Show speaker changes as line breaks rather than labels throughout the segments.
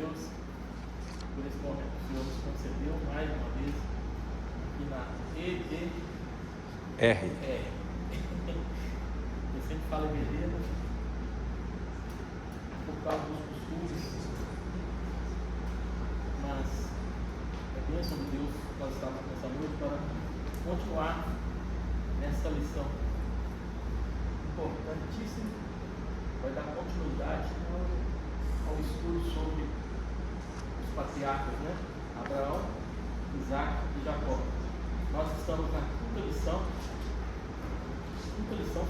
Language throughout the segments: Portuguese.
Deus por esse momento que o Senhor nos concedeu mais uma vez aqui na EDR. Eu sempre falo EBD por causa dos costumes, mas é bênção de Deus que nós estamos nessa noite para continuar nessa lição importantíssima. Vai dar continuidade ao estudo sobre os patriarcas, né? Abraão, Isaac e Jacó. Nós estamos na quinta lição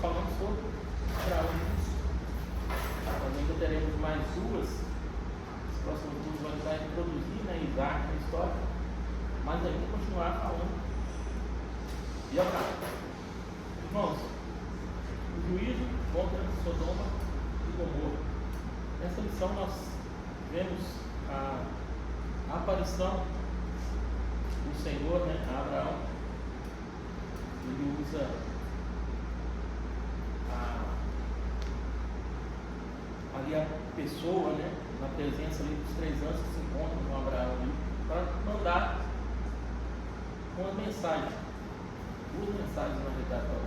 falando sobre Abraão. Nós ainda teremos mais duas. Os próximos duas vão estar introduzindo, né, Isaac na história, mas ainda continuar falando de Abraão. Irmãos, o juízo contra Sodoma e Gomorra. Nessa lição nós vemos a aparição do Senhor, né, a Abraão. Ele usa ali a pessoa, né, na presença ali dos 3 anos que se encontram com Abraão ali, para mandar uma mensagem, 2 mensagens na verdade para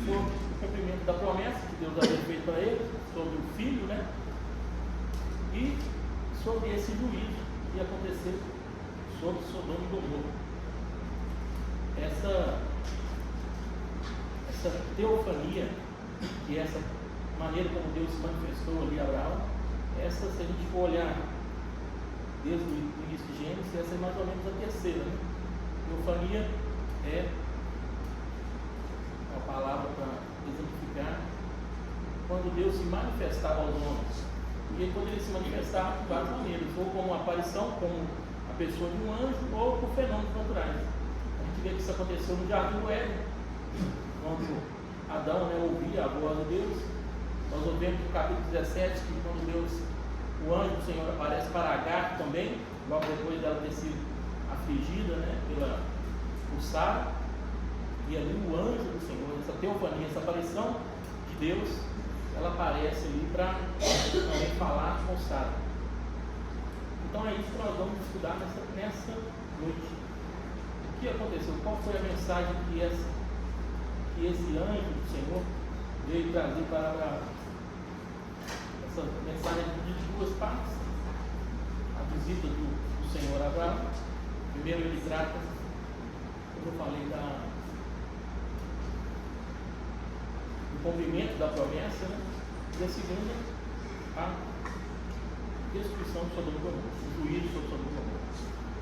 sobre o cumprimento da promessa que Deus havia feito para ele, sobre o filho, né, e sobre esse juízo que ia acontecer sobre Sodoma e Gomorra. Essa teofania, que é essa maneira como Deus se manifestou ali a Abraão, essa, se a gente for olhar desde o início de Gênesis, essa é mais ou menos a terceira, né? Teofania é a palavra para exemplificar quando Deus se manifestava aos homens. E ele poderia se manifestar de várias maneiras, ou como uma aparição, como a pessoa de um anjo, ou por fenômenos naturais. A gente vê que isso aconteceu no Jardim do Éden, quando Adão, né, ouvia a voz de Deus. Nós ouvimos no capítulo 17 que quando o anjo do Senhor aparece para Agar também, logo depois dela ter sido afligida, né, por Sara, e ali o anjo do Senhor, essa teofania, essa aparição de Deus, ela aparece ali para também falar com Sara. Então é isso que nós vamos estudar nessa noite. O que aconteceu? Qual foi a mensagem que esse anjo do Senhor veio trazer para Abraão? Essa mensagem é de 2 partes. A visita do Senhor a Abraão. Primeiro ele trata, como eu falei, do cumprimento da promessa, né? E a segunda, a destruição de Sodoma e Gomorra, o juízo sobre Sodoma e Gomorra.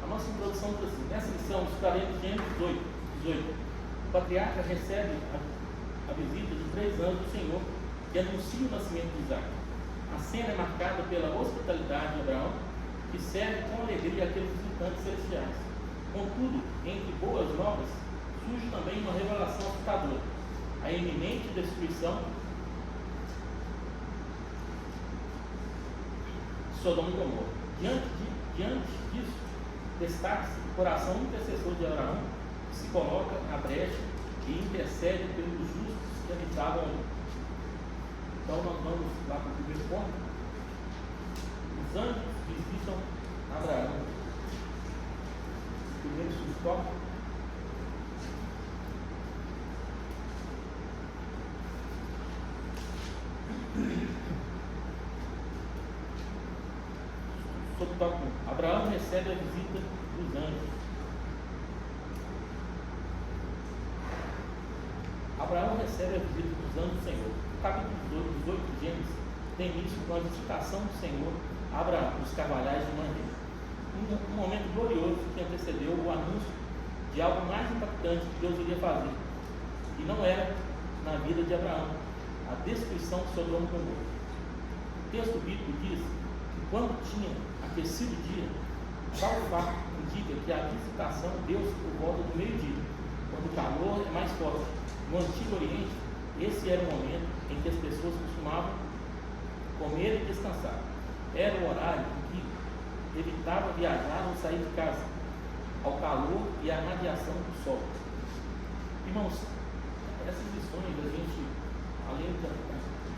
A nossa introdução diz assim: nessa lição estudaremos Gênesis 18. O patriarca recebe a visita de 3 anos do Senhor que anuncia o nascimento de Isaac. A cena é marcada pela hospitalidade de Abraão, que serve com alegria aqueles visitantes celestiais. Contudo, entre boas novas, surge também uma revelação assustadora: a iminente destruição de Sodoma e Gomorra. Diante disso, destaca-se o coração intercessor de Abraão, que se coloca na brecha e intercede pelos justos que habitavam ali. Então nós vamos lá para o primeiro ponto. Os anjos visitam Abraão. Primeiro susto. Abraão recebe a visita dos anjos. Abraão recebe a visita dos anjos do Senhor. O capítulo 18 de Gênesis tem início com a visitação do Senhor a Abraão, os carvalhais de Mamre. Um momento glorioso que antecedeu o anúncio de algo mais impactante que Deus iria fazer. E não era na vida de Abraão, a destruição de Sodoma e Gomorra. O texto bíblico diz que quando tinha aquecido o dia, tal fato indica que a visitação deu-se por volta do meio-dia, quando o calor é mais forte. No Antigo Oriente, esse era o momento em que as pessoas costumavam comer e descansar. Era o horário em que evitava viajar ou sair de casa, ao calor e à radiação do sol. Irmãos, essas lições a gente, além do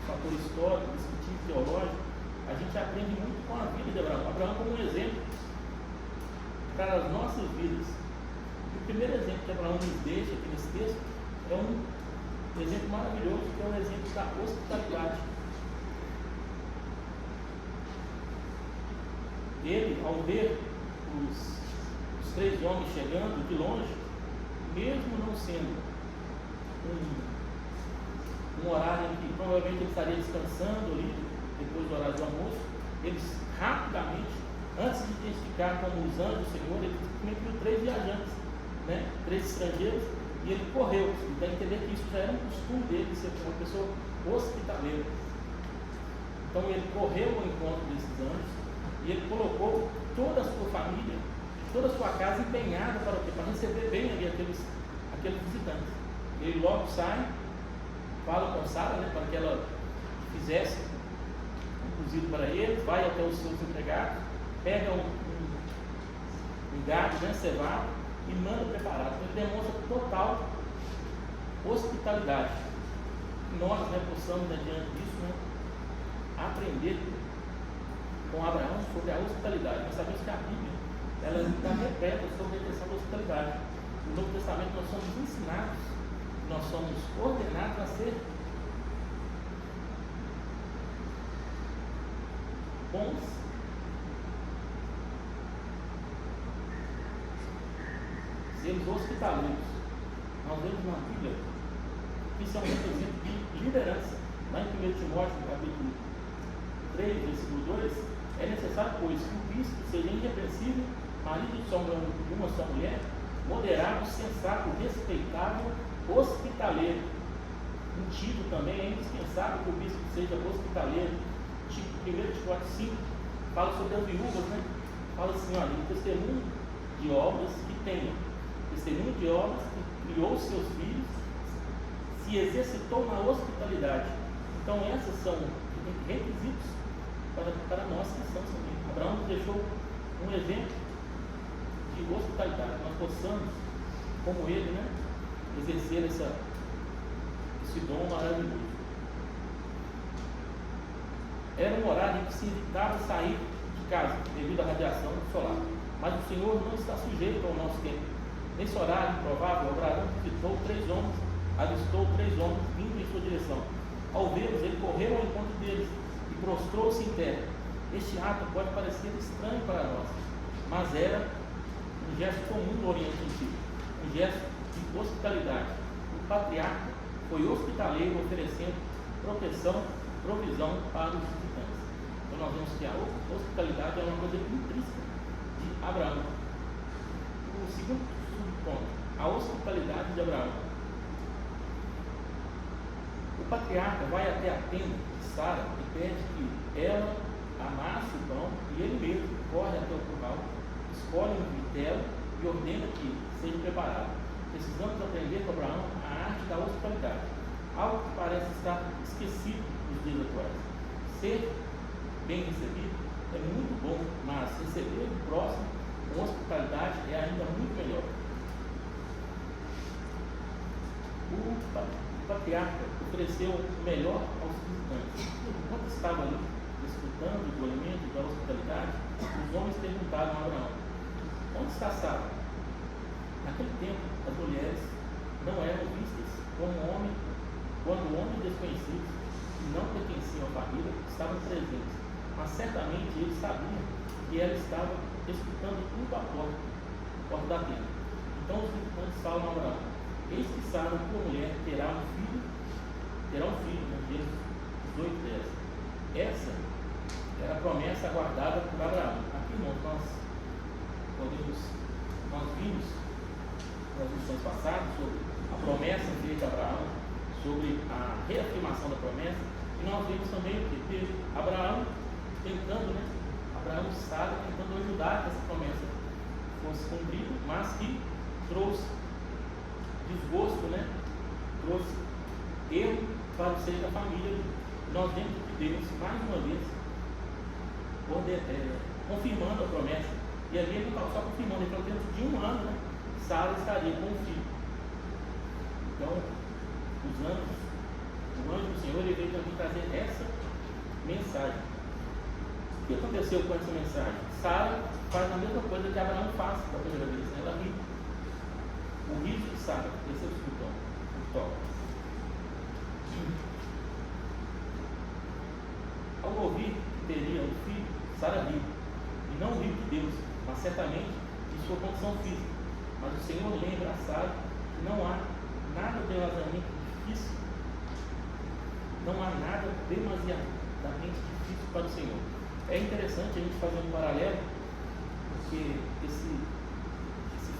fator histórico, discutivo, teológico, a a gente aprende muito com a vida de Abraão. Abraão como um exemplo para as nossas vidas. O primeiro exemplo que Abraão nos deixa aqui nesse texto é um exemplo maravilhoso, que é o exemplo da hospitalidade. Ele, ao ver os 3 homens chegando de longe, mesmo não sendo um horário em que provavelmente ele estaria descansando ali, depois do horário do almoço, eles rapidamente, antes de identificar como os anjos do Senhor, ele viu 3 viajantes, né? 3 estrangeiros, e ele correu. E dá a entender que isso já era um costume dele, ser uma pessoa hospitaleira. Então ele correu ao encontro desses anjos e ele colocou toda a sua família, toda a sua casa empenhada para o quê? Para receber bem ali aqueles visitantes. Ele logo sai, fala com Sara, né, para que ela fizesse um cozido para ele, vai até os seus empregados, pega um gado, né, cevado, e manda preparado. Então ele demonstra total hospitalidade. Nós, né, possamos, né, diante disso, né, aprender com Abraão sobre a hospitalidade. Nós sabemos que a Bíblia ela está repleta sobre a questão da hospitalidade. No Novo Testamento nós somos ensinados, nós somos ordenados a ser bons, sermos hospitaleiros. Nós vemos na Bíblia que isso é um exemplo de liderança. Lá em 1 Timóteo, capítulo 3, versículo 2, é necessário, pois, que o bispo seja irrepreensível, marido de uma só mulher, moderado, sensato, respeitável, hospitaleiro. Um título também é indispensável que o bispo seja hospitaleiro. 1 Timóteo 5 fala sobre as viúvas, né? Fala assim, olha, um testemunho de obras que tenha, testemunho de obras que criou seus filhos, se exercitou na hospitalidade. Então esses são requisitos para nós cristãos também. Abraão nos deixou um exemplo de hospitalidade. Nós possamos, como ele, né, exercer esse dom maravilhoso. Era um horário em que se evitava sair de casa devido à radiação solar. Mas o Senhor não está sujeito ao nosso tempo. Nesse horário improvável, Abraão visitou 3 homens, avistou 3 homens vindo em sua direção. Ao vê-los, ele correu ao encontro deles e prostrou-se em terra. Este ato pode parecer estranho para nós, mas era um gesto comum no Oriente Antigo, um gesto de hospitalidade. O patriarca foi hospitaleiro, oferecendo proteção, provisão para os visitantes. Então nós vemos que a hospitalidade é uma coisa intrínseca de Abraão. O segundo subponto, a hospitalidade de Abraão. O patriarca vai até a tenda de Sara e pede que ela amasse o pão, e ele mesmo corre até o curral, escolhe um vitelo e ordena que seja preparado. Precisamos aprender com Abraão a arte da hospitalidade, algo que parece estar esquecido nos dias atuais. Ser bem recebido é muito bom, mas receber o próximo com hospitalidade é ainda muito melhor. O patriarca ofereceu o melhor aos visitantes. Enquanto estava ali desfrutando do alimento da hospitalidade, os homens perguntaram a Abraão: onde está Sara? Naquele tempo, as mulheres não eram vistas como quando homens desconhecidos que não pertenciam à família estavam presentes, mas certamente eles sabiam que ela estava escutando tudo à porta da tenda. Então os visitantes falam a Abraão: eis que Sara, tua mulher, terá um filho, né? Gênesis 18:10. Essa era a promessa aguardada por Abraão. Aqui, irmãos, nós vimos nas lições passadas sobre a promessa feita a Abraão, sobre a reafirmação da promessa, e nós vimos também o que Abraão tentando, né? Abraão e Sara tentando ajudar que essa promessa fosse cumprida, mas que trouxe desgosto, né? Trouxe erro para o seio da família. Nós vemos que Deus, mais uma vez, confirmando a promessa. E ali ele não estava só confirmando, ele falou que dentro de 1 ano, né, Sara estaria com um filho. Então, o anjo do Senhor, ele veio também trazer essa mensagem. O que aconteceu com essa mensagem? Sara faz a mesma coisa que Abraão faz da primeira vez, né? Ela ri. O riso de Sara, esse é o sintoma. Ao ouvir que teria um filho, Sara riu. E não riu de Deus, mas certamente de sua condição física. Mas o Senhor lembra a Sara que não há nada demasiadamente difícil. Não há nada demasiadamente difícil para o Senhor. É interessante a gente fazer um paralelo, porque esse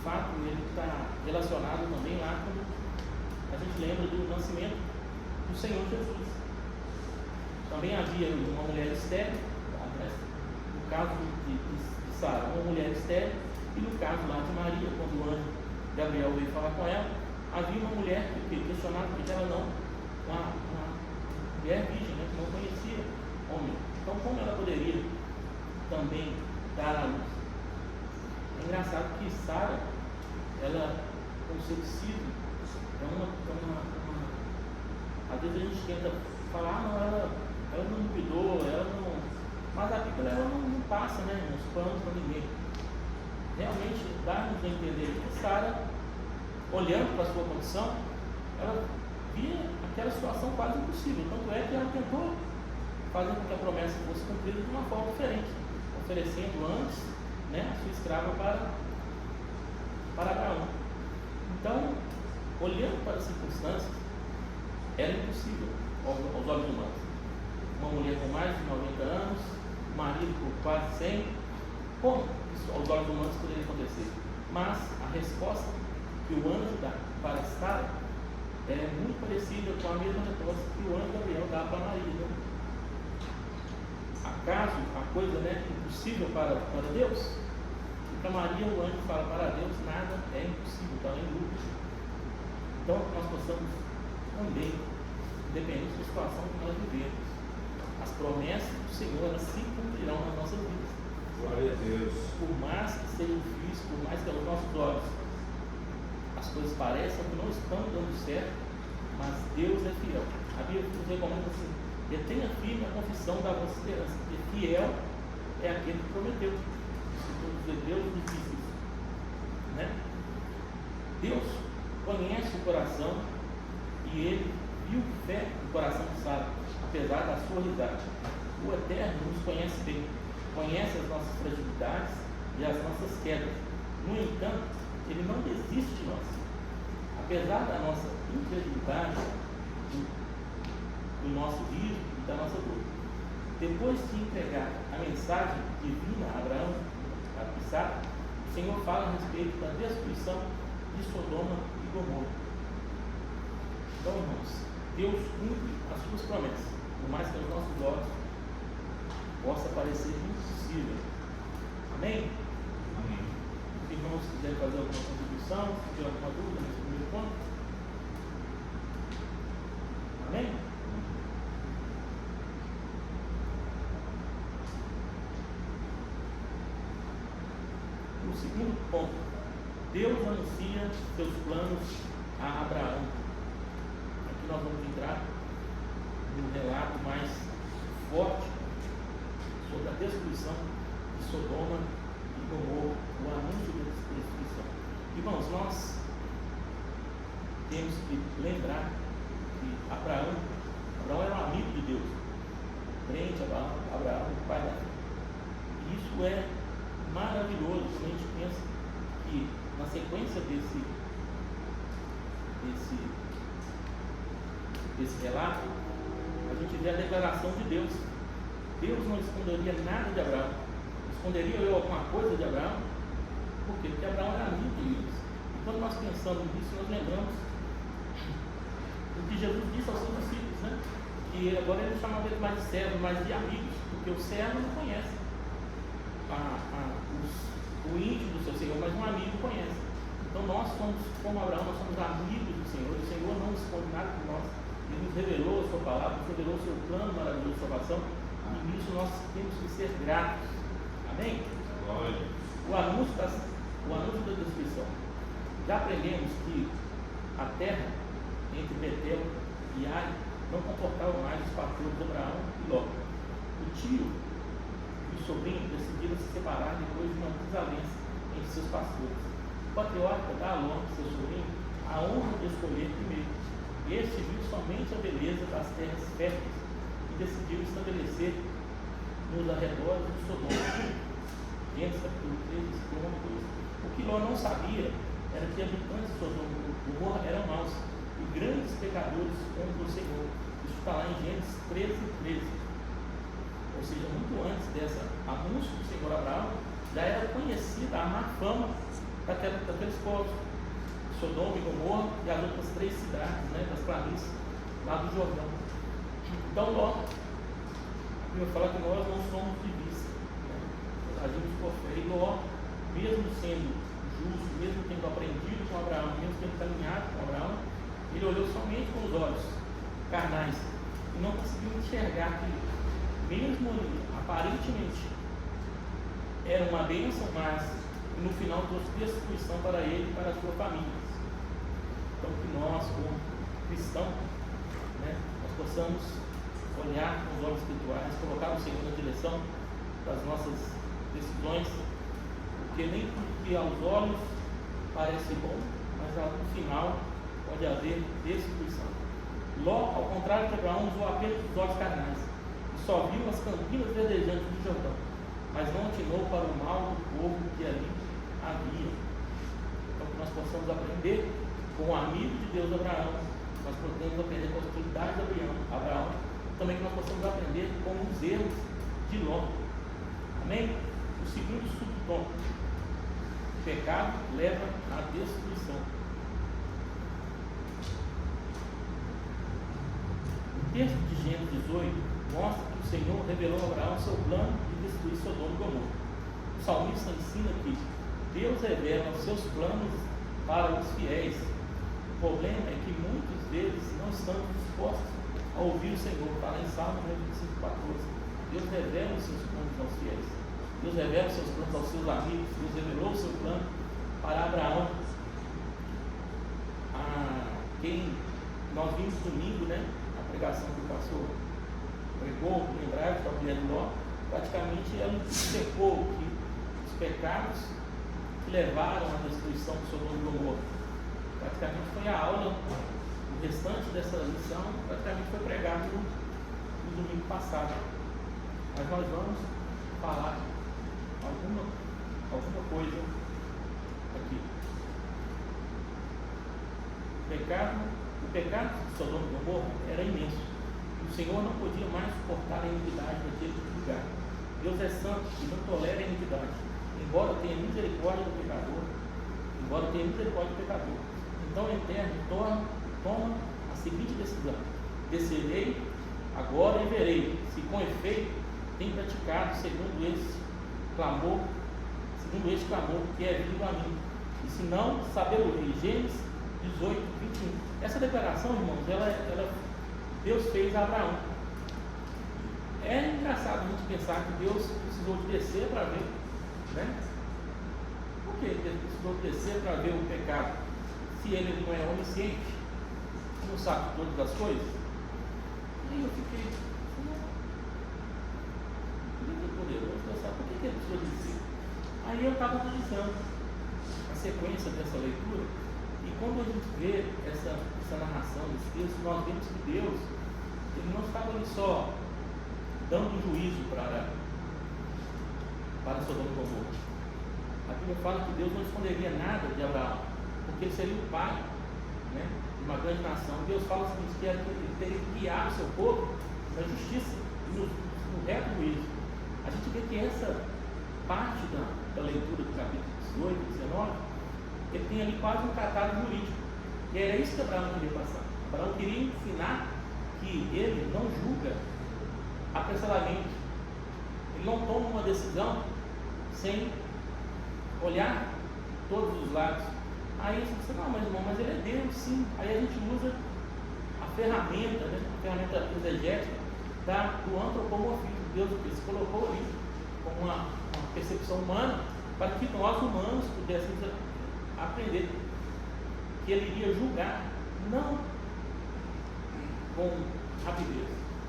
fato ele está relacionado também lá quando a gente lembra do nascimento do Senhor Jesus. Também havia uma mulher estéril, no caso de Sara, uma mulher estéril, e no caso lá de Maria, quando o anjo Gabriel veio falar com ela, havia uma mulher que questionava porque ela não, uma mulher virgem, né, que não conhecia homem. Então, como ela poderia também dar à luz? É engraçado que Sara, ela, com o ceticismo, às vezes a gente tenta falar, não, ela não cuidou, ela não. Mas a Bíblia ela não passa, né, uns panos para ninguém. Realmente dá-nos a entender que Sara, olhando para a sua condição, ela via aquela situação quase impossível. Tanto é que ela tentou fazer com que a promessa fosse cumprida de uma forma diferente, oferecendo antes, né, a sua escrava para Abraão. Então, olhando para as circunstâncias, era impossível aos olhos humanos. Uma mulher com mais de 90 anos, um marido por quase 100, como isso aos olhos humanos poderia acontecer? Mas a resposta que o anjo dá para Sara é muito parecida com a mesma resposta que o anjo Gabriel dá para Maria. Né? Acaso a coisa, né, impossível para Deus? E para Maria o anjo fala: para Deus nada é impossível, está em dúvida. Então nós possamos também, independente da situação que nós vivemos, as promessas do Senhor elas se cumprirão nas nossas vidas.
Glória a Deus. Por
mais que seja difícil, por mais que aos nossos olhos as coisas pareçam que não estão dando certo, mas Deus é fiel. A Bíblia nos recomenda assim: detenha firme a confissão da vossa esperança, porque fiel é aquele que prometeu. Deus nos diz isso, né? Deus conhece o coração e ele viu fé no coração de Sara, apesar da sua idade. O Eterno nos conhece bem, conhece as nossas fragilidades e as nossas quedas. No entanto, ele não desiste de nós. Apesar da nossa incredulidade, do nosso riso e da nossa dor. Depois de entregar a mensagem divina a Abraão, a Sara, o Senhor fala a respeito da destruição de Sodoma e Gomorra. Então, irmãos, Deus cumpre as suas promessas, por mais que aos nossos olhos possa parecer impossível. Amém?
Amém.
Os irmãos quiserem fazer alguma contribuição, se tiver alguma dúvida nesse primeiro ponto. Amém? O segundo ponto: Deus anuncia seus planos a Abraão. Aqui nós vamos entrar no relato mais forte sobre a destruição de Sodoma e Gomorra, o anúncio da destruição. Irmãos, nós temos que lembrar que Abraão era um amigo de Deus, crente Abraão, o pai da fé. E isso é maravilhoso quando a gente pensa que na sequência desse relato, a gente vê a declaração de Deus. Deus não esconderia nada de Abraão. Esconderia eu alguma coisa de Abraão? Por quê? Porque Abraão era amigo de Deus. E quando nós pensamos nisso, nós lembramos o que Jesus disse aos seus discípulos, né? Que agora ele chamava eles mais de servos, mais de amigos, porque o servo não conhece o íntimo do seu Senhor, mas um amigo conhece. Então nós somos, como Abraão, nós somos amigos do Senhor. O Senhor não esconde nada de nós. Ele nos revelou a sua palavra, nos revelou o seu plano maravilhoso de salvação. E nisso nós temos que ser gratos. Amém?
Glória.
O anúncio da destruição. Já aprendemos que a terra entre Betel e Ai não comportava mais os patrões de Abraão e Ló. O tio que o sobrinho decidiram se separar depois de uma desavença entre seus pastores. O patriarca dá a Ló, seu sobrinho, a honra de escolher primeiro. Este viu somente a beleza das terras férteis e decidiu estabelecer nos arredores de Sodoma. Gênesis capítulo 3, versículo 1 e 2. O que Ló não sabia era que habitantes de Sodoma e Gomorra eram maus e grandes pecadores contra o Senhor. Isso está lá em Gênesis 13, 13. Ou seja, muito antes dessa anúncio do Senhor Abraão, já era conhecida a má fama daqueles povos, Sodoma e Gomorra e as outras 3 cidades, né, das planícies lá do Jordão. Então Ló, eu vou falar que nós não somos de vista, né? Nós agimos por fé. E Ló, mesmo sendo justo, mesmo tendo aprendido com Abraão, mesmo tendo caminhado com Abraão, ele olhou somente com os olhos carnais e não conseguiu enxergar que, mesmo aparentemente, era uma bênção, mas no final trouxe destruição para ele e para a sua família. Então, que nós, como cristãos, né, nós possamos olhar com os olhos espirituais, colocar o Senhor na direção das nossas decisões, porque nem tudo que aos olhos parece bom, mas no final pode haver destruição. Ló, ao contrário de Abraão, usou apenas os olhos carnais e só viu as campinas verdejantes do Jordão, mas não atinou para o mal do povo que ali havia. Então, que nós possamos aprender com o amigo de Deus Abraão, nós podemos aprender com a autoridade de Abraão, também que nós possamos aprender com os erros de Ló. Amém? O segundo subtom: o pecado leva à destruição. O texto de Gênesis 18 mostra que o Senhor revelou a Abraão seu plano de destruir Sodoma e Gomorra. O salmista ensina que Deus revela os seus planos para os fiéis. O problema é que muitas vezes não estamos dispostos a ouvir o Senhor. Fala em Salmo 25:14. Deus revela os seus planos aos fiéis. Deus revela os seus planos aos seus amigos. Deus revelou o seu plano para Abraão, a quem nós vimos domingo, né? A pregação que o pastor pregou, lembrar da mulher do Ló, praticamente ela explicou que os pecados que levaram à destruição de Sodoma e Gomorra. Praticamente foi a aula, o restante dessa lição praticamente foi pregado no domingo passado. Mas nós vamos falar alguma coisa aqui. O pecado de Sodoma e Gomorra era imenso. O Senhor não podia mais suportar a iniquidade daquele lugar. Deus é santo e não tolera a iniquidade, embora tenha misericórdia do pecador. Então o Eterno toma a seguinte decisão: descerei agora e verei se com efeito tem praticado segundo este clamor que é vindo a mim, e se não, saberei. Gênesis 18, 21. Essa declaração, irmãos, Deus fez a Abraão. É engraçado a gente pensar que Deus precisou de descer para ver, né? Por que Deus precisou descer para ver o pecado? Se ele não é onisciente, não sabe todas as coisas? E eu fiquei, Deus é poderoso, Deus sabe por que ele precisou descer? Aí eu estava analisando a sequência dessa leitura, e quando a gente vê essa narração desse texto, nós vemos que Deus, ele não estava ali só dando juízo para Sodoma e Gomorra. A Bíblia fala que Deus não esconderia nada de Abraão, porque ele seria o pai, né, de uma grande nação. Deus fala o seguinte, que ele teria que guiar o seu povo na justiça e no reto juízo. A gente vê que essa parte da leitura do capítulo 18 e 19, ele tem ali quase um tratado jurídico. E era isso que Abraão queria passar. Abraão queria ensinar que ele não julga apressadamente. Ele não toma uma decisão sem olhar todos os lados. Aí você diz, não, mas irmão, mas ele é Deus, sim. Aí a gente usa a ferramenta, né, a ferramenta exegética do antropomorfismo. Deus se colocou ali como uma percepção humana para que nós humanos pudéssemos aprender que ele iria julgar, não com rapidez,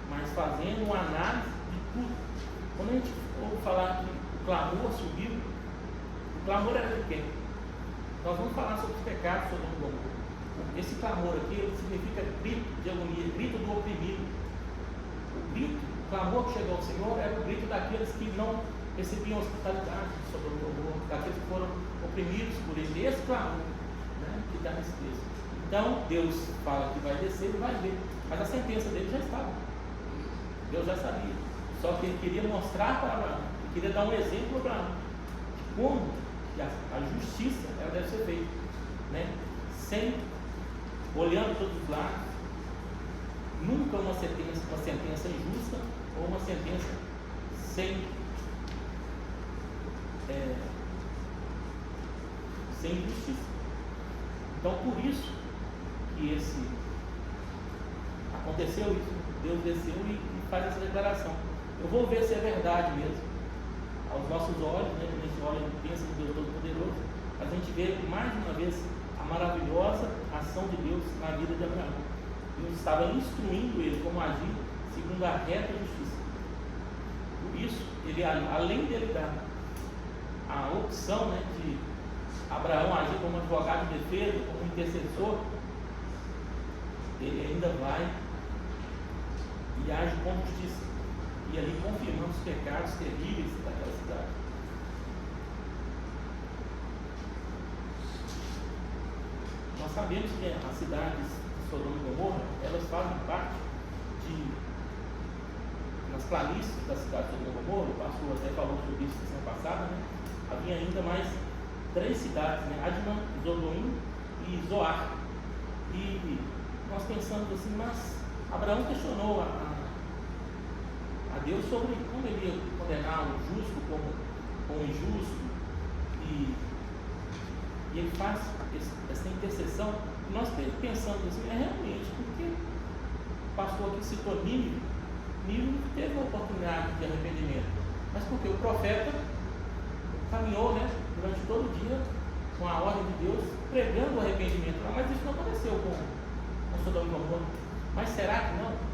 mas fazendo uma análise de tudo. Quando a gente ouve falar que o clamor subiu, o clamor era de quem? Nós vamos falar sobre os pecados, sobre o Gomorra. Esse clamor aqui ele significa grito de agonia, grito do oprimido. O clamor que chegou ao Senhor era o grito daqueles que não recebiam hospitalidade sobre o Gomorra, daqueles que foram oprimidos por ele. Esse clamor, né, que está nesse texto. Então, Deus fala que vai descer e vai ver. Mas a sentença dele já estava. Deus já sabia. Só que ele queria mostrar para Abraão, ele queria dar um exemplo para Abraão de como a justiça ela deve ser feita, né? Sem olhando todos os lados, nunca uma sentença injusta ou uma sentença sem justiça. Então, por isso que aconteceu isso, Deus desceu e faz essa declaração. Eu vou ver se é verdade mesmo. Aos nossos olhos, né, quando a gente olha e pensa no Deus Todo-Poderoso, a gente vê mais uma vez a maravilhosa ação de Deus na vida de Abraão. Deus estava instruindo ele como agir segundo a reta justiça. Por isso, ele, além dele dar a opção, né, de Abraão agir como advogado de defesa, como intercessor, ele ainda vai e age com justiça. E ali confirmando os pecados terríveis daquela cidade. Nós sabemos que as cidades de Sodoma e Gomorra, elas fazem parte nas planícies da cidade de Sodoma e Gomorra. O pastor até falou sobre isso na semana passada, né? Havia ainda mais 3 cidades, né? Admã, Zodoim e Zoar. E nós pensamos assim, mas Abraão questionou a Deus sobre como ele ia condenar o justo como o injusto, e ele faz essa intercessão. E nós pensamos assim, realmente, porque o pastor aqui citou Nínive teve uma oportunidade de arrependimento, mas porque o profeta caminhou, né, durante todo o dia com a ordem de Deus, pregando o arrependimento. Mas isso não aconteceu com Sodoma e Gomorra. Mas será que não?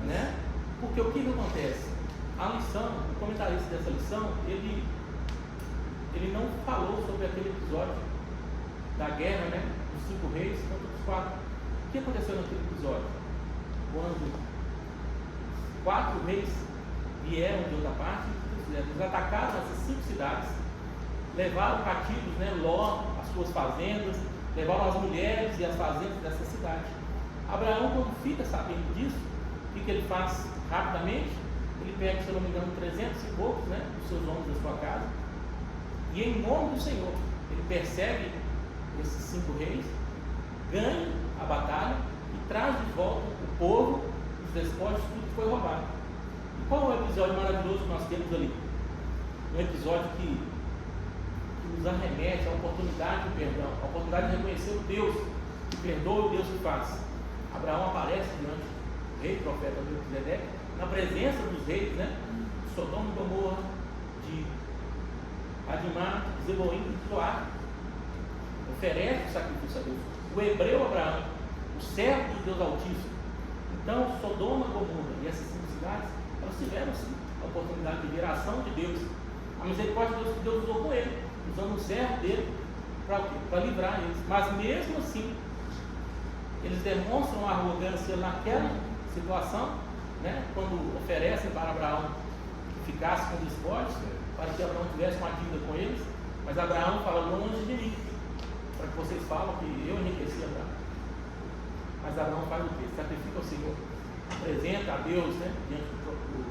Né? Porque o que acontece? A lição, o comentarista dessa lição, ele não falou sobre aquele episódio da guerra, né, dos 5 reis contra os 4. O que aconteceu naquele episódio? Quando 4 reis vieram de outra parte, eles atacaram essas 5 cidades, levaram cativos, né, Ló, as suas fazendas, levaram as mulheres e as fazendas dessa cidade. Abraão, quando fica sabendo disso, o que ele faz rapidamente? Ele pega, se eu não me engano, 300 e poucos, né, dos seus homens da sua casa, e em nome do Senhor, ele persegue esses 5 reis, ganha a batalha e traz de volta o povo, os despojos, tudo que foi roubado. E qual é o episódio maravilhoso que nós temos ali? Um episódio que nos arremete à oportunidade de perdão, a oportunidade de reconhecer o Deus que perdoa e o Deus que faz. Abraão aparece diante do rei, profeta Melquisedeque, na presença dos reis, né, de Sodoma e Gomorra, de Admá, de Zeboim e de Zoar. Oferece o sacrifício a Deus. O hebreu Abraão, o servo de Deus Altíssimo. Então, Sodoma, Gomorra e essas 5 cidades, elas tiveram sim a oportunidade de ver a ação de Deus, a misericórdia de Deus que Deus usou com ele, usando o servo dele para livrar eles. Mas mesmo assim, eles demonstram arrogância naquela situação, né, quando oferecem para Abraão que ficasse com os despojos, para que Abraão tivesse uma dívida com eles. Mas Abraão fala: longe de mim, para que vocês falem que eu enriqueci Abraão. Mas Abraão faz o quê? Sacrifica ao Senhor, apresenta a Deus, né, diante do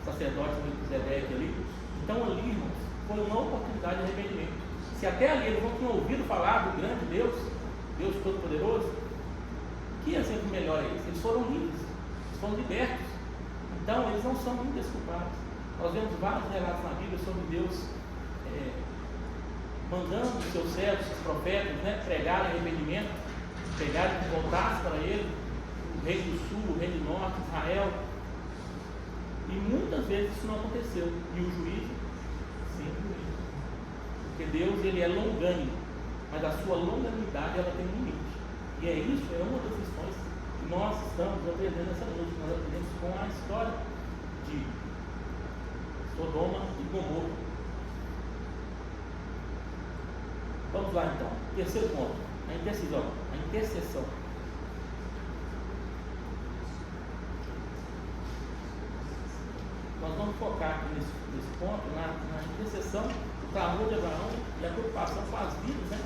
sacerdote Melquisedeque ali. Então ali, irmãos, foi uma oportunidade de arrependimento. Se até ali eles não tinham ouvido falar do grande Deus, Deus Todo-Poderoso, que exemplo melhor é esse? Eles foram livres, eles foram libertos. Então eles não são indesculpados. Nós vemos vários relatos na Bíblia sobre Deus mandando os seus servos, os profetas, né, pregarem arrependimento, pregarem que voltasse para ele, o rei do sul, o rei do norte, Israel. E muitas vezes isso não aconteceu. E o juízo sempre. Porque Deus, ele é longânimo, mas a sua longanimidade ela tem um limite. E é isso, é uma das lições que nós estamos aprendendo essa noite, nós aprendemos com a história de Sodoma e Gomorra. Vamos lá então, terceiro ponto, a intercessão. Nós vamos focar aqui nesse ponto, na intercessão, o clamor de Abraão e a preocupação com as vidas, né,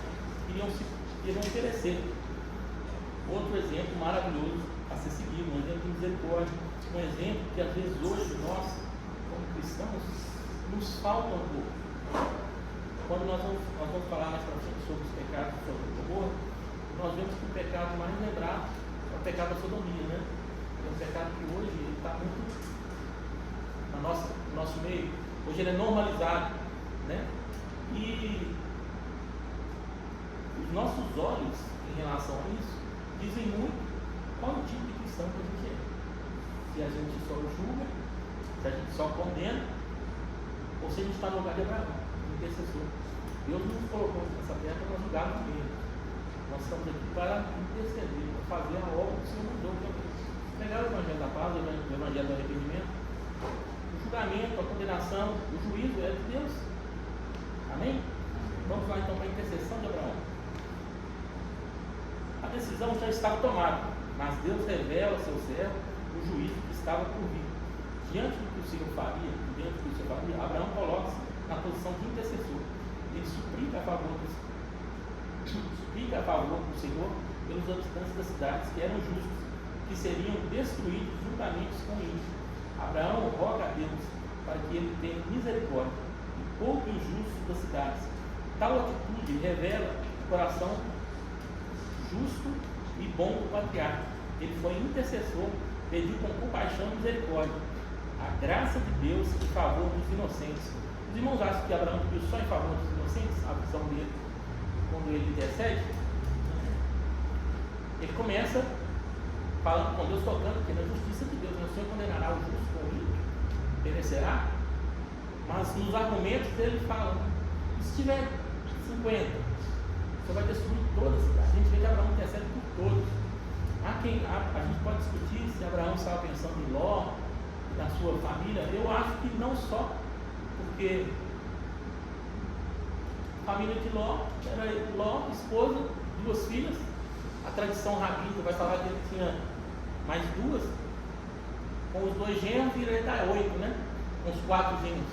que iriam perecer. Outro exemplo maravilhoso a ser seguido, um exemplo de misericórdia, um exemplo que às vezes hoje nós, como cristãos, nos falta um pouco. Quando nós vamos falar mais para frente sobre os pecados de Sodoma e Gomorra, nós vemos que o pecado mais lembrado é o pecado da sodomia, né? É um pecado que hoje está muito no nosso meio. Hoje ele é normalizado, né? E os nossos olhos em relação a isso dizem muito qual o tipo de cristão que a gente é. Se a gente só julga, se a gente só condena, ou se a gente está no lugar de Abraão, intercessor. Deus nos colocou nessa terra para julgar os mesmos. Nós estamos aqui para interceder, para fazer a obra que o Senhor mandou. Pegar o Evangelho da Paz, o Evangelho do Arrependimento, o julgamento, a condenação, o juízo é de Deus. Amém? Vamos lá então para a intercessão de Abraão. A decisão já estava tomada, mas Deus revela ao seu servo o juízo que estava por vir. Diante do que o Senhor faria, Abraão coloca-se na posição de intercessor. Ele suplica a favor do Senhor pelos habitantes das cidades que eram justos, que seriam destruídos juntamente com eles. Abraão roga a Deus para que ele tenha misericórdia e poupe os justos das cidades. Tal atitude revela o coração justo e bom do patriarca. Ele foi intercessor, pediu com compaixão e misericórdia a graça de Deus em favor dos inocentes. Os irmãos acham que Abraão pediu só em favor dos inocentes? A visão dele, quando ele intercede, ele começa falando com Deus, tocando aqui na justiça de Deus. O Senhor condenará o justo com o ímpio, perecerá. Mas nos argumentos dele fala, se tiver 50, você vai destruir toda a cidade. A gente vê que Abraão intercede por todos. A gente pode discutir se Abraão estava pensando em Ló, na sua família. Eu acho que não só, porque a família de Ló era Ló, esposa, 2 filhas. A tradição rabínica vai falar que ele tinha mais 2, com os 2 genros e ele dá 8, né? Com os 4 genros.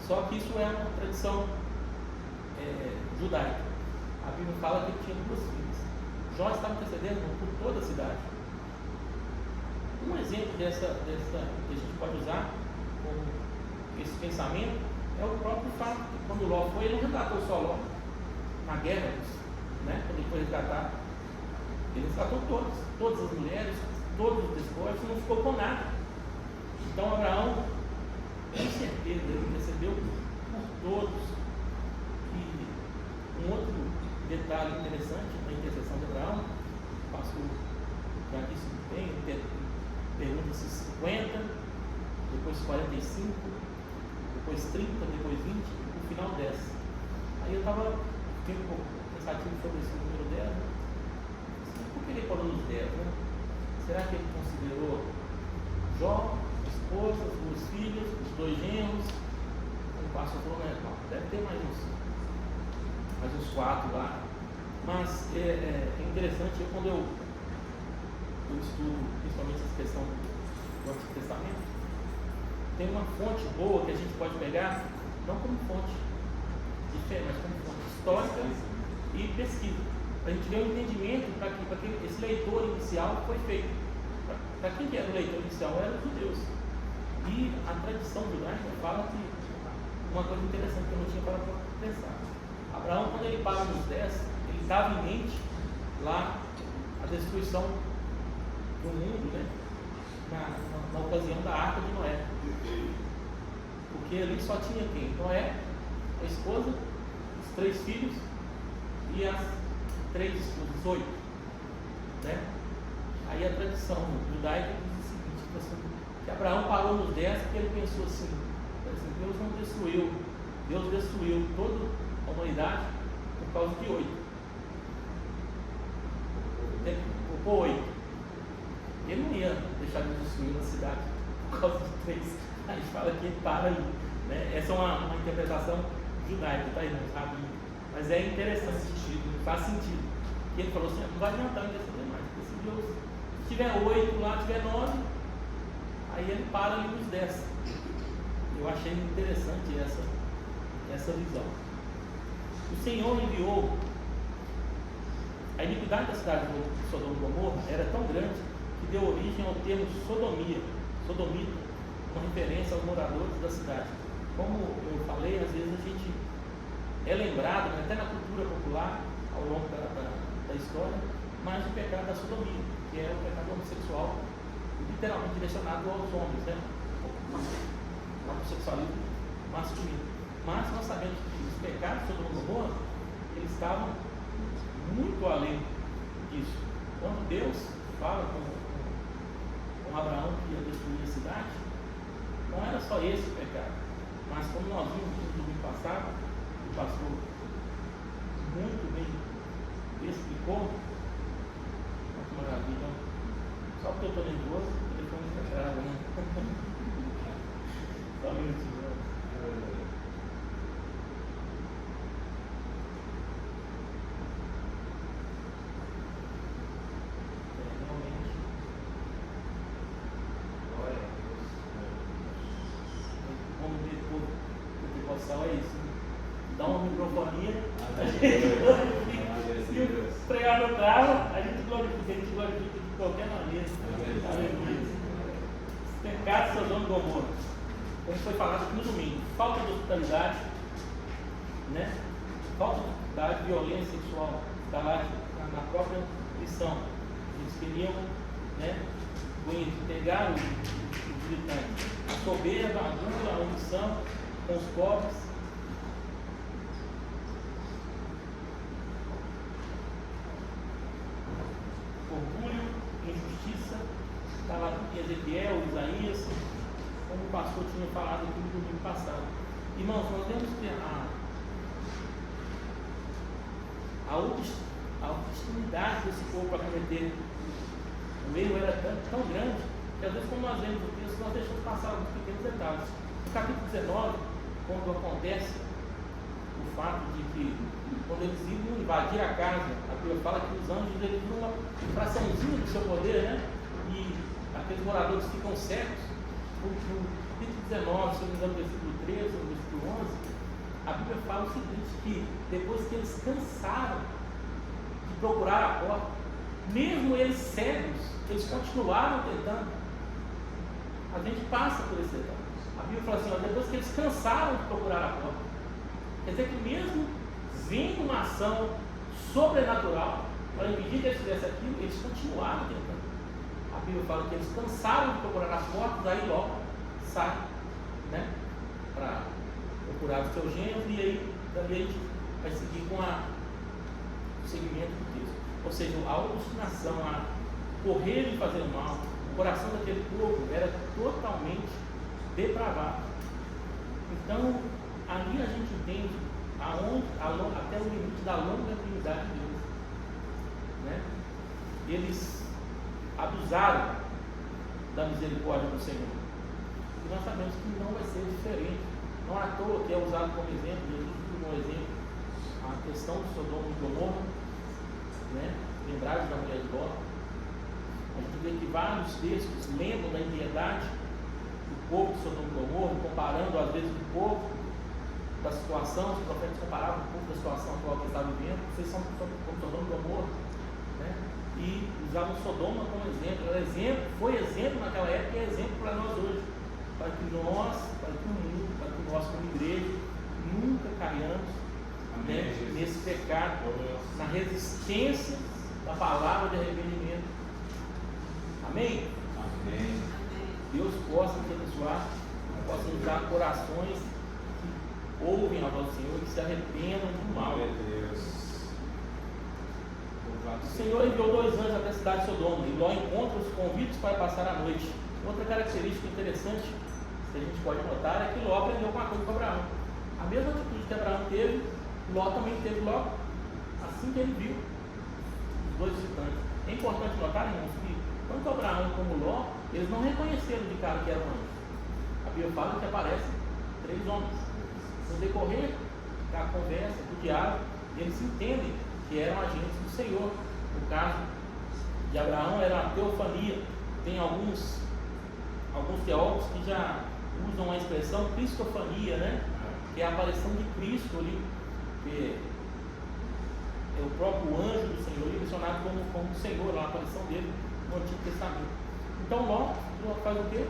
Só que isso é uma tradição judaica. A Bíblia fala que ele tinha 2 filhas. Jó estava intercedendo por toda a cidade. Um exemplo dessa que a gente pode usar como esse pensamento é o próprio fato que quando Ló foi, ele não resgatou só Ló na guerra, né? Quando ele foi resgatar, ele resgatou todas as mulheres, todos os despojos, não ficou com nada. Então Abraão, com certeza, ele intercedeu por todos. E um outro detalhe interessante na intercessão de Abraão, o pastor já disse muito bem, pergunta-se 50, depois 45, depois 30, depois 20, e no final 10. Aí eu estava um pouco pensativo sobre esse número 10, né? Por que ele parou nos 10, né? Será que ele considerou Jó, a esposa, as 2 filhas, os 2 genros? O pastor falou, né? Não, deve ter mais uns 4 lá. Mas é interessante, quando eu estudo principalmente essa questão do Antigo Testamento, tem uma fonte boa que a gente pode pegar, não como fonte de fé, mas como fonte histórica e pesquisa, para a gente ver o entendimento para que esse leitor inicial foi feito. Para quem que era o leitor inicial? Eram os judeus. E a tradição judaica fala que uma coisa interessante que eu não tinha para pensar. Abraão, quando ele para nos 10, ele estava em mente lá a destruição do mundo, né? Na ocasião da Arca de Noé. Porque ali só tinha quem? Noé, a esposa, os 3 filhos e as 3 esposas, 8. Né? Aí a tradição judaica diz o seguinte, que Abraão parou nos 10 porque ele pensou assim, Deus não destruiu, Deus destruiu toda a humanidade por causa de 8. Por 8. Ele não ia deixar de destruir a cidade por causa de 3. A gente fala que ele para ali. Né? Essa é uma interpretação judaica, tá, irmãos? Rabino. Mas é interessante, faz sentido. E ele falou assim: não vai adiantar interceder mais, porque se Deus, se tiver 8 lá, tiver 9, aí ele para ali nos 10. Eu achei interessante essa visão. O Senhor enviou. A iniquidade da cidade de Sodoma e Gomorra era tão grande que deu origem ao termo sodomita, uma referência aos moradores da cidade. Como eu falei, às vezes a gente é lembrado, até na cultura popular, ao longo da história, mais do pecado da sodomia, que é o pecado homossexual, literalmente direcionado aos homens, né? O homossexualismo masculino. Mas nós sabemos que os pecados de Sodoma e Gomorra, eles estavam muito além disso. Quando Deus fala com Abraão que ia destruir a cidade, não era só esse o pecado, mas como nós vimos no domingo passado, o pastor muito bem explicou. Que maravilha. Só porque eu estou nervoso, o telefone está grave, né? Só um minutinho. É isso, dá uma microfonia, a gente glorifica, e o pregador trava, a gente glorifica de qualquer maneira. Pecado de Sodoma e Gomorra, como foi falado aqui no domingo: falta de hospitalidade, né? Falta de hospitalidade, violência sexual, está lá na própria lição. Eles queriam, né, pegar os visitantes, a soberba, a gula, a omissão com os pobres. Orgulho, injustiça, está lá em Ezequiel, Isaías, como o pastor tinha falado aqui no domingo passado. Irmãos, nós temos que a obstinidade desse povo para cometer o erro era tão grande que às vezes, quando nós lemos o texto, nós deixamos passar alguns pequenos detalhes. No capítulo 19, quando acontece o fato de que, quando eles iam invadir a casa, a Bíblia fala que os anjos eles dão uma fraçãozinha do seu poder, né? E aqueles moradores ficam cegos. No capítulo 19, se eu não me engano, versículo 13 ou versículo 11, a Bíblia fala o seguinte: que depois que eles cansaram de procurar a porta, mesmo eles cegos, eles continuaram tentando. A gente passa por esse detalhe. A Bíblia fala assim: ó, depois que eles cansaram de procurar a porta, quer dizer que mesmo vendo uma ação sobrenatural para impedir que eles fizessem aquilo, eles continuaram tentando. A Bíblia fala que eles cansaram de procurar as portas, aí logo saem, né, para procurar os seus genros, e aí também a gente vai seguir com o segmento do texto. Ou seja, a obstinação, a correr e fazer o mal, o coração daquele povo era totalmente depravado. Então, ali a gente entende até o limite da longanimidade de Deus, né? Eles abusaram da misericórdia do Senhor, e nós sabemos que não vai ser diferente. Não é à toa que é usado como exemplo, Jesus usa como exemplo a questão de Sodoma e Gomorra, né? Lembrados da mulher de Ló. A gente vê que vários textos lembram da impiedade do povo de Sodoma e Gomorra, comparando às vezes o povo da situação. Os profetas comparavam o povo da situação atual que estava vivendo. Vocês são como Sodoma e Gomorra, né? E usavam Sodoma como exemplo. Foi exemplo naquela época e é exemplo para nós hoje, para que nós, para que o mundo, para que nós como igreja nunca caiamos, né, nesse pecado, na resistência da palavra de arrependimento. Amém?
Amém.
Deus possa nos abençoar, possa nos dar corações que ouvem a voz do Senhor e se arrependam do mal. O Senhor enviou 2 anjos até a cidade de Sodoma, e Ló encontra os convites para passar a noite. Outra característica interessante que a gente pode notar é que Ló aprendeu alguma coisa com Abraão. A mesma atitude que Abraão teve, Ló também teve logo assim que ele viu os 2 visitantes. É importante notar, irmãos, que tanto Abraão como Ló, eles não reconheceram de cara que eram anjos. A Bíblia fala que aparecem 3 homens. No decorrer da conversa, do diálogo, eles entendem que eram agentes do Senhor. No caso de Abraão era a teofania. Tem alguns teólogos que já usam a expressão cristofania, né? Que é a aparição de Cristo ali, que é o próprio anjo do Senhor, ele é mencionado como o Senhor, a aparição dele no Antigo Testamento. Então Ló faz o quê?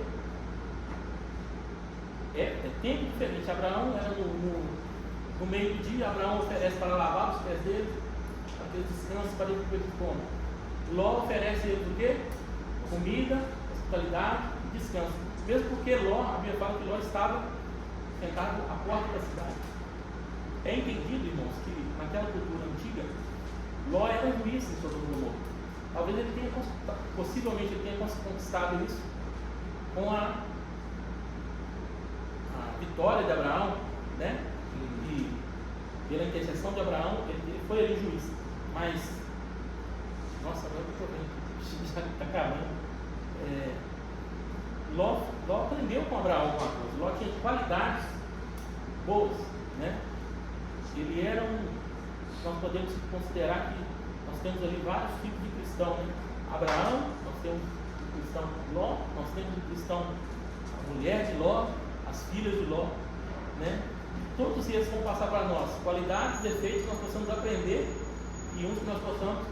É tempo diferente. Abraão era no meio do dia, Abraão oferece para lavar os pés dele, para que ele descanse, para ele come. Ló oferece a ele o quê? Comida, hospitalidade e descanso. Mesmo porque Ló, a Bíblia fala que Ló estava sentado à porta da cidade. É entendido, irmãos, que naquela cultura antiga, Ló era juiz em Sodoma e Gomorra. Talvez ele tenha, possivelmente ele tenha conquistado isso com a vitória de Abraão, né? E pela intercessão de Abraão, ele foi ali juiz. Mas, nossa, agora eu estou vendo, já está acabando. Ló aprendeu com Abraão alguma coisa. Ló tinha qualidades boas, né? Ele era nós podemos considerar que nós temos ali vários tipos de cristão, né? Abraão, nós temos o cristão Ló, nós temos o cristão, a mulher de Ló, as filhas de Ló, né? Todos eles vão passar para nós qualidades, defeitos que nós possamos aprender e uns que nós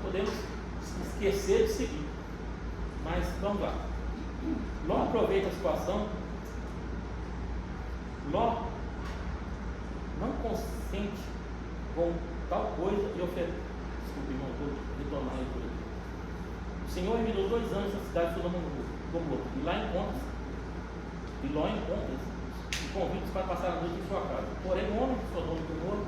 podemos esquecer de seguir. Mas vamos lá. Ló aproveita a situação. Ló não consente com tal coisa e oferece. Desculpe, irmão, vou retornar aí por aqui. O Senhor enviou 2 anos na cidade de Sodoma e Gomorra, e lá Ló encontra convites para passar a noite em sua casa. Porém, o homem de Sodoma e Gomorra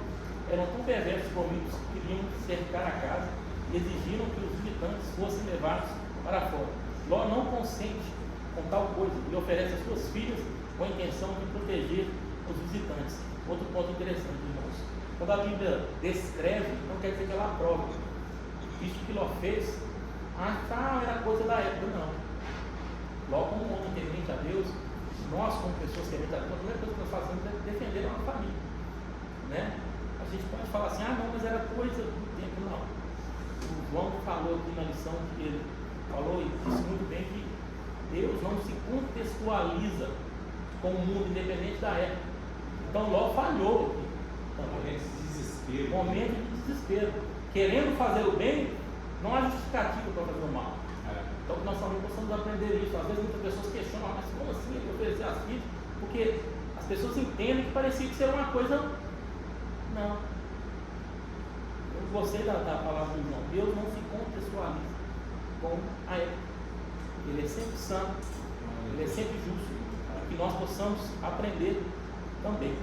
eram tão perversos e convictos que queriam cercar a casa e exigiram que os visitantes fossem levados para fora. Ló não consente com tal coisa e oferece as suas filhas com a intenção de proteger os visitantes. Outro ponto interessante, irmãos. Quando a Bíblia descreve, não quer dizer que ela aprova. Isso que Ló fez, era coisa da época, não. Ló, como um homem temente a Deus, nós, como pessoas tementes a Deus, a primeira coisa que nós fazemos é defender a nossa família, né? A gente pode falar assim, não, mas era coisa do tempo, não. O João falou aqui na lição que ele falou e disse muito bem que Deus não se contextualiza com o mundo, independente da época. Então Ló falhou aqui. Momento de desespero. Querendo fazer o bem, não há justificativa para fazer o mal. Então nós também possamos aprender isso. Às vezes muitas pessoas questionam, mas como assim ele oferecer as filhas? Porque as pessoas entendem que parecia que seria uma coisa. Não. Eu gostei da palavra do João. Deus não se contextualiza com a época. Ele é sempre santo, ele é sempre justo, para que nós possamos aprender também.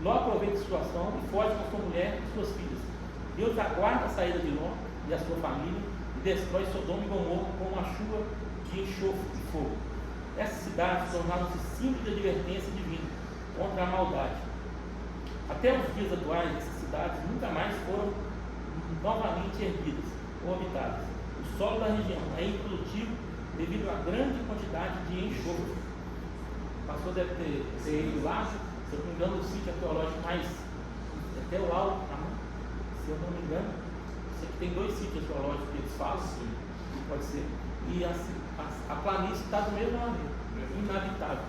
Ló aproveita a situação e foge com sua mulher e suas filhas. Deus aguarda a saída de Ló e a sua família e destrói Sodoma e Gomorra com uma chuva de enxofre e fogo. Essas cidades tornaram-se símbolo de advertência divina contra a maldade. Até os dias atuais, essas cidades nunca mais foram novamente erguidas ou habitadas. O solo da região é improdutivo devido à grande quantidade de enxofre. O pastor deve ter ido lá, se eu não me engano, o sítio arqueológico mais até o alto, se eu não me engano, sei que tem 2 sítios arqueológicos que eles falam, que pode ser, e a planície está do mesmo maneira, inabitável.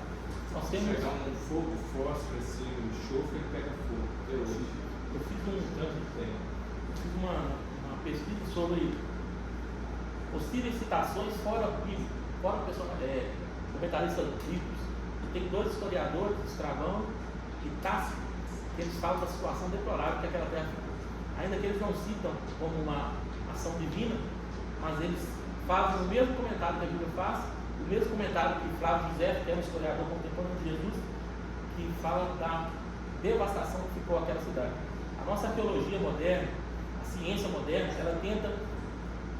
Nós temos
um fogo fósforo assim, um enxofre que pega fogo até hoje.
Eu fiz uma pesquisa sobre possíveis citações fora comentaristas bíblicos. Tem 2 historiadores, Estravão e Tácito, que eles falam da situação deplorável que aquela terra ficou. Ainda que eles não citam como uma ação divina, mas eles fazem o mesmo comentário que a Bíblia faz, o mesmo comentário que Flávio José, que é um historiador contemporâneo de Jesus, que fala da devastação que ficou aquela cidade. A nossa arqueologia moderna, a ciência moderna, ela tenta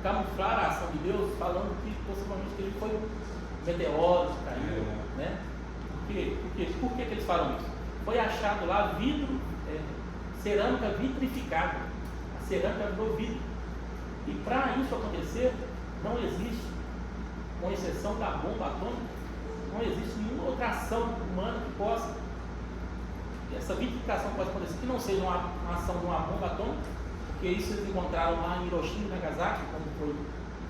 camuflar a ação de Deus, falando que possivelmente ele foi meteoros que caiu, né? Por que eles falam isso? Foi achado lá vidro, cerâmica vitrificada. A cerâmica virou vidro. E para isso acontecer, não existe com exceção da bomba atômica, não existe nenhuma outra ação humana que possa, essa vitrificação pode acontecer, que não seja uma ação de uma bomba atômica, porque isso eles encontraram lá em Hiroshima e Nagasaki, quando foi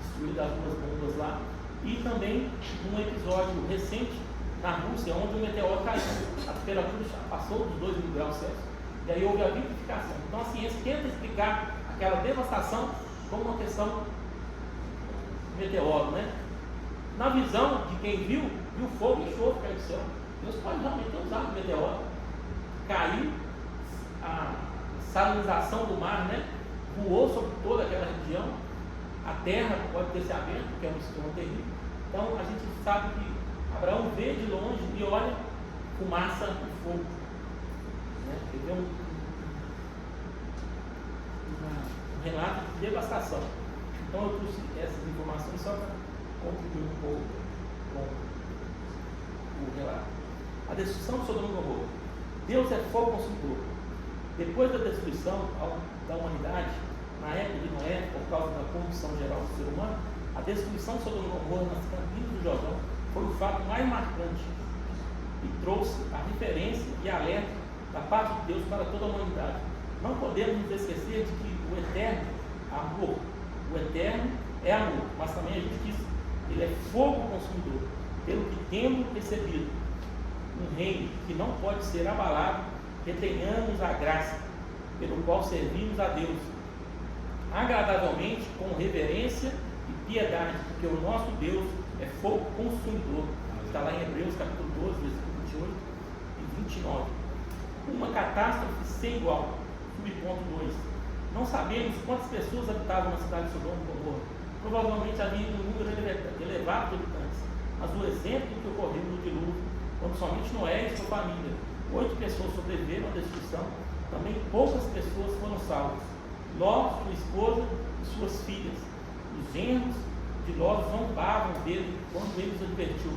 destruída as duas bombas lá, e também um episódio recente na Rússia, onde um meteoro caiu, a temperatura passou dos 2 mil graus Celsius, e aí houve a vitrificação. Então a ciência tenta explicar aquela devastação como uma questão meteoro, né? Na visão de quem viu fogo e enxofre cair do céu. Deus pode realmente ter usado o meteoro. Caiu, a salinização do mar, né? Voou sobre toda aquela região. A terra pode ter se aberto, porque é um sistema terrível. Então a gente sabe que Abraão vê de longe e olha fumaça e fogo. Né? Ele vê um relato de devastação. Então eu trouxe essas informações só para contribuir um pouco com o relato. A destruição de Sodoma e Gomorra. Deus é fogo consumidor. Depois da destruição da humanidade, na época de Noé, por causa da corrupção geral do ser humano, a destruição de Sodoma e Gomorra nas campinas do Jordão foi o fato mais marcante e trouxe a referência e alerta da parte de Deus para toda a humanidade. Não podemos nos esquecer de que o eterno amor, o eterno é amor, mas também a gente diz que ele é fogo consumidor, pelo que tendo recebido um reino que não pode ser abalado, retenhamos a graça, pelo qual servimos a Deus, agradavelmente, com reverência e piedade, porque o nosso Deus é fogo consumidor. Está lá em Hebreus capítulo 12, versículo 28 e 29. Uma catástrofe sem igual. Subponto 2. Não sabemos quantas pessoas habitavam na cidade de Sodoma e Gomorra. Provavelmente havia um número elevado de habitantes. Mas o exemplo que ocorreu no dilúvio, quando somente Noé e sua família, 8 pessoas sobreviveram à destruição, também poucas pessoas foram salvas. Ló, sua esposa e suas filhas. Os genros de Ló zombavam dele quando ele os advertiu.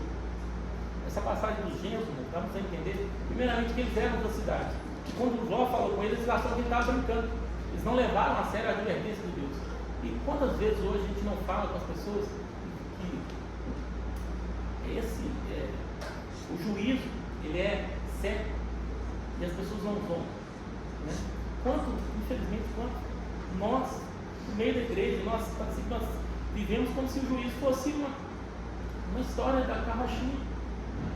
Essa passagem dos genros, vamos a entender, primeiramente, que eles eram da cidade. E quando Ló falou com eles, eles acharam que ele estava brincando. Eles não levaram a sério a advertência de Deus. E quantas vezes hoje a gente não fala com as pessoas que o juízo, ele é certo e as pessoas não vão. Né? Infelizmente, nós, no meio da igreja, nós vivemos como se o juízo fosse uma história da carrochinha.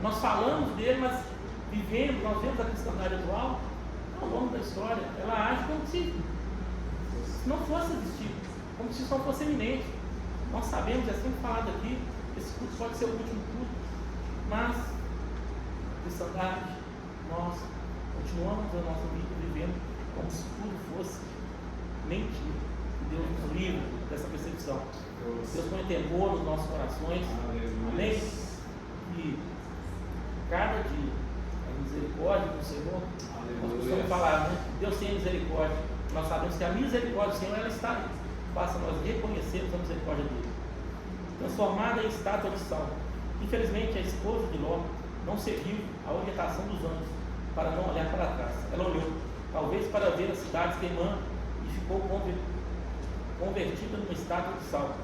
Nós falamos dele, mas nós vemos a cristandade atual ao longo da história. Ela age como se não fosse existir, como se isso não fosse eminente. Nós sabemos, é sempre falado aqui, esse culto pode ser o último culto, mas a cristandade, nós continuamos a nossa vida vivendo como se tudo fosse mentira. Deus nos livre dessa percepção. Deus põe temor nos nossos corações. Amém? E cada dia a misericórdia do Senhor, nós precisamos falar, né? Deus tem misericórdia. Nós sabemos que a misericórdia do Senhor, ela está aí. Basta nós reconhecermos a misericórdia dele. Transformada em estátua de sal. Infelizmente, a esposa de Ló não seguiu a orientação dos anjos para não olhar para trás. Ela olhou, talvez para ver as cidades queimando, e ficou convertida numa estátua de sal.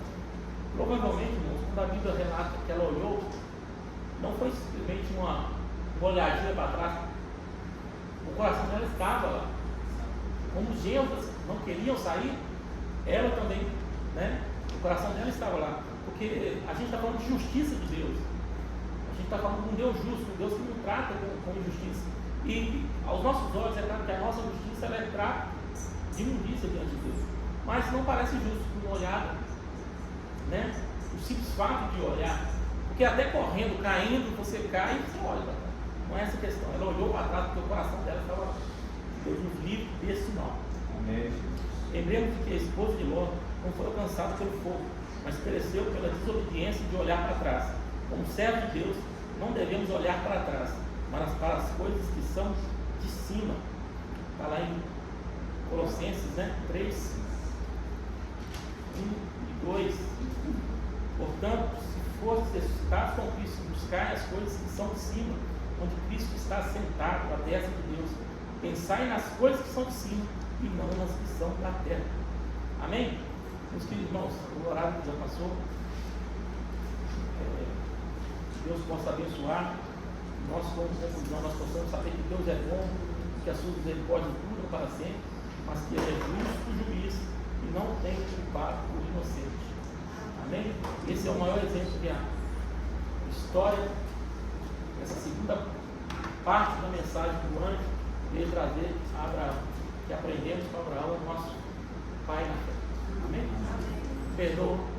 Provavelmente, irmãos, quando a Bíblia relata que ela olhou, não foi simplesmente uma olhadinha para trás. O coração dela estava lá. Como os genros não queriam sair, ela também, né? O coração dela estava lá. Porque a gente está falando de justiça de Deus. A gente está falando de um Deus justo, um Deus que não trata com injustiça. E aos nossos olhos é claro que a nossa justiça ela é trata de imundícia diante de Deus. Mas não parece justo uma olhada, né? O simples fato de olhar. Porque até correndo, caindo, você cai e você olha para trás. Não é essa a questão. Ela olhou para trás porque o coração dela estava lá. Deus nos livre desse mal.
Amém.
Lembremos que a esposa de Ló não foi alcançada pelo fogo, mas pereceu pela desobediência de olhar para trás. Como servos de Deus, não devemos olhar para trás, mas para as coisas que são de cima. Está lá em Colossenses, né? 3, 1 e 2. Portanto, se fostes ressuscitados com Cristo, buscai as coisas que são de cima, onde Cristo está sentado à destra de Deus. Pensai nas coisas que são de cima e não nas que são da terra. Amém? Meus queridos irmãos, o horário que já passou. Deus possa abençoar. Nós, como conclusão, nós possamos saber que Deus é bom, que a sua misericórdia dura para sempre, mas que Ele é justo juiz e não tem culpado por inocente. Amém? Esse é o maior exemplo que a história, essa segunda parte da mensagem do anjo veio trazer a Abraão, que aprendemos com Abraão, nosso pai na fé. Amém? Perdoa.